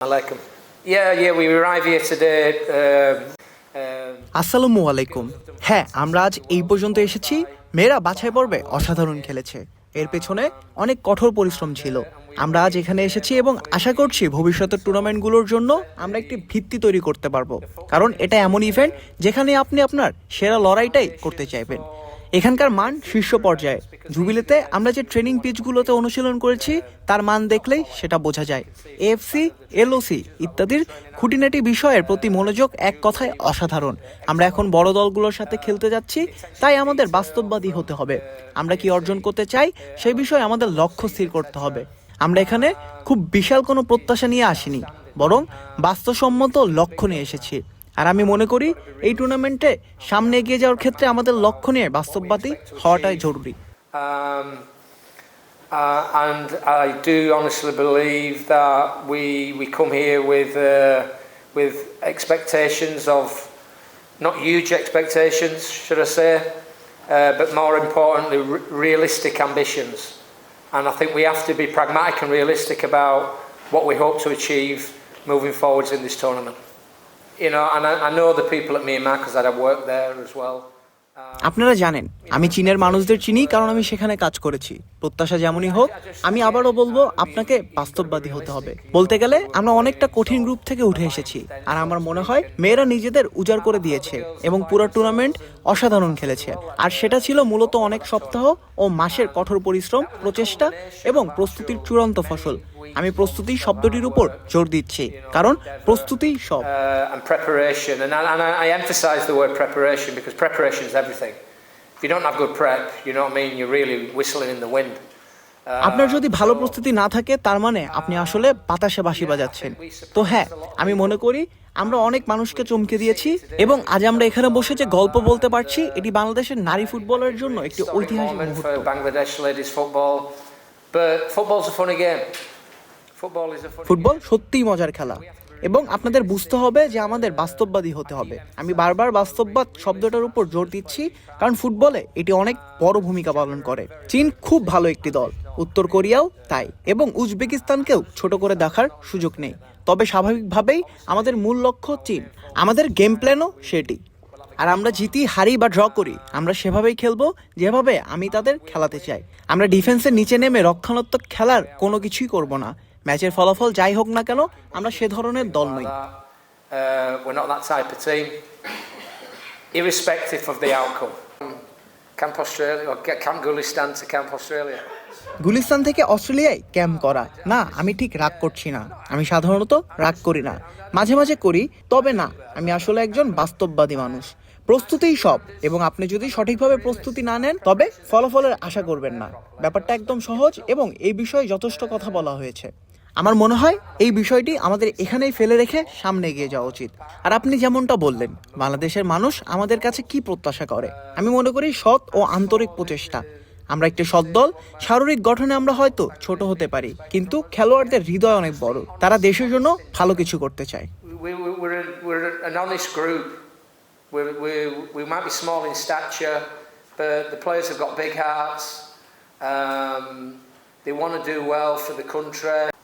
Alaikum. Yeah, we arrive here today. আসসালামু আলাইকুম। হ্যাঁ, আমরা আজ এই পর্যন্ত এসেছি। মেয়েরা বাছাই পর্বে অসাধারণ খেলেছে। এর পেছনে অনেক কঠোর পরিশ্রম ছিল। আমরা আজ এখানে এসেছি এবং আশা করছি ভবিষ্যতের টুর্নামেন্টগুলোর জন্য আমরা একটি ভিত্তি তৈরি করতে পারবো, কারণ এটা এমন ইভেন্ট যেখানে আপনি আপনার সেরা লড়াইটাই করতে চাইবেন। এখানকার মান শীর্ষ পর্যায়ে। জুবিলিতে আমরা যে ট্রেনিং পিচগুলোতে অনুশীলন করেছি তার মান দেখলেই সেটা বোঝা যায়। এএফসি, এলওসি ইত্যাদির খুঁটিনাটি বিষয়ের প্রতি মনোযোগ এক কথায় অসাধারণ। আমরা এখন বড় দলগুলোর সাথে খেলতে যাচ্ছি, তাই আমাদের বাস্তববাদী হতে হবে। আমরা কি অর্জন করতে চাই সেই বিষয়ে আমাদের লক্ষ্য স্থির করতে হবে। আমরা এখানে খুব বিশাল কোনো প্রত্যাশা নিয়ে আসিনি, বরং বাস্তবসম্মত লক্ষ্য নিয়ে এসেছি। আর আমি মনে করি এই টুর্নামেন্টে সামনে এগিয়ে যাওয়ার ক্ষেত্রে আমাদের লক্ষ্য নিয়ে বাস্তববাদী হওয়াটাই জরুরি। And I do honestly believe that we come here with expectations of, not huge expectations, should I say, but more importantly, realistic ambitions. And I think we have to be pragmatic and realistic about what we hope to achieve moving forwards in this tournament. You know, and I know the people at Myanmar because I've worked there as well. আপনারা জানেন আমি চীনের মানুষদের চিনি, কারণ আমি সেখানে কাজ করেছি। প্রত্যাশা যেমনই হোক, আমি আবারও বলবো আপনাকে বাস্তববাদী হতে হবে। বলতে গেলে আমরা অনেকটা কঠিন গ্রুপ থেকে উঠে এসেছি, আর আমার মনে হয় মেয়েরা নিজেদের উজাড় করে দিয়েছে এবং পুরো টুর্নামেন্ট অসাধারণ খেলেছে। আর সেটা ছিল মূলত অনেক সপ্তাহ ও মাসের কঠোর পরিশ্রম, প্রচেষ্টা এবং প্রস্তুতির চূড়ান্ত ফসল। আমি প্রস্তুতি শব্দটির উপর জোর দিচ্ছি, কারণ প্রস্তুতিই সব। And preparation, and I emphasize the word preparation because preparation is everything. If you don't have good prep, you know what I mean, you're really whistling in the wind. আপনার যদি ভালো প্রস্তুতি না থাকে তার মানে আপনি আসলে বাতাসে বাঁশি বাজাচ্ছেন। তো হ্যাঁ, আমি মনে করি আমরা অনেক মানুষকে চমকে দিয়েছি এবং আজ আমরা এখানে বসে যে গল্প বলতে পারছি, এটি বাংলাদেশের নারী ফুটবলের জন্য একটি ঐতিহাসিক মুহূর্ত। Bangladesh ladies football, but football's a funny game. Football সত্যিই মজার খেলা এবং আপনাদের বুঝতে হবে যে আমাদের বাস্তববাদী হতে হবে। আমি বারবার বাস্তববাদ শব্দটার উপর জোর দিচ্ছি, কারণ ফুটবলে এটি অনেক বড় ভূমিকা পালন করে। চীন খুব ভালো একটি দল, উত্তর কোরিয়াও তাই, এবং উজবেকিস্তানকেও ছোট করে দেখার সুযোগ নেই। তবে স্বাভাবিকভাবেই আমাদের মূল লক্ষ্য চীন, আমাদের গেম প্ল্যানও সেটি। আর আমরা জিতি, হারি বা ড্র করি, আমরা সেভাবেই খেলবো যেভাবে আমি তাদের খেলাতে চাই। আমরা ডিফেন্সের নিচে নেমে রক্ষণাত্মক খেলার কোনো কিছুই করব না। ম্যাচের ফলাফল যাই হোক না কেন, আমরা সে ধরনের দল নই। We're not that type of team, irrespective of the outcome. Camp Australia or Camp Gulistan to Camp Australia. Gulistan থেকে অস্ট্রেলিয়ায় ক্যাম্প করা না, আমি ঠিক রাগ করছি না। আমি সাধারণত রাগ করি না, মাঝে মাঝে করি, তবে না, আমি আসলে একজন বাস্তববাদী মানুষ। প্রস্তুতিই সব, এবং আপনি যদি সঠিকভাবে প্রস্তুতি না নেন তবে ফলাফলের আশা করবেন না। ব্যাপারটা একদম সহজ এবং এই বিষয়ে যথেষ্ট কথা বলা হয়েছে। আমার মনে হয় এই বিষয়টি আমাদের এখানেই ফেলে রেখে সামনে এগিয়ে যাওয়া উচিত। আর আপনি যেমনটা বললেন, বাংলাদেশের মানুষ আমাদের কাছে কি প্রত্যাশা করে, আমি মনে করি সৎ ও আন্তরিক প্রচেষ্টা। আমরা একটি সৎ দল। শারীরিক গঠনে আমরা হয়তো ছোট হতে পারি, কিন্তু খেলোয়াড়দের হৃদয় অনেক বড়। তারা দেশের জন্য ভালো কিছু করতে চায়। We're an honest group. We might be small in stature, but the players have got big hearts. They want to do well for the country.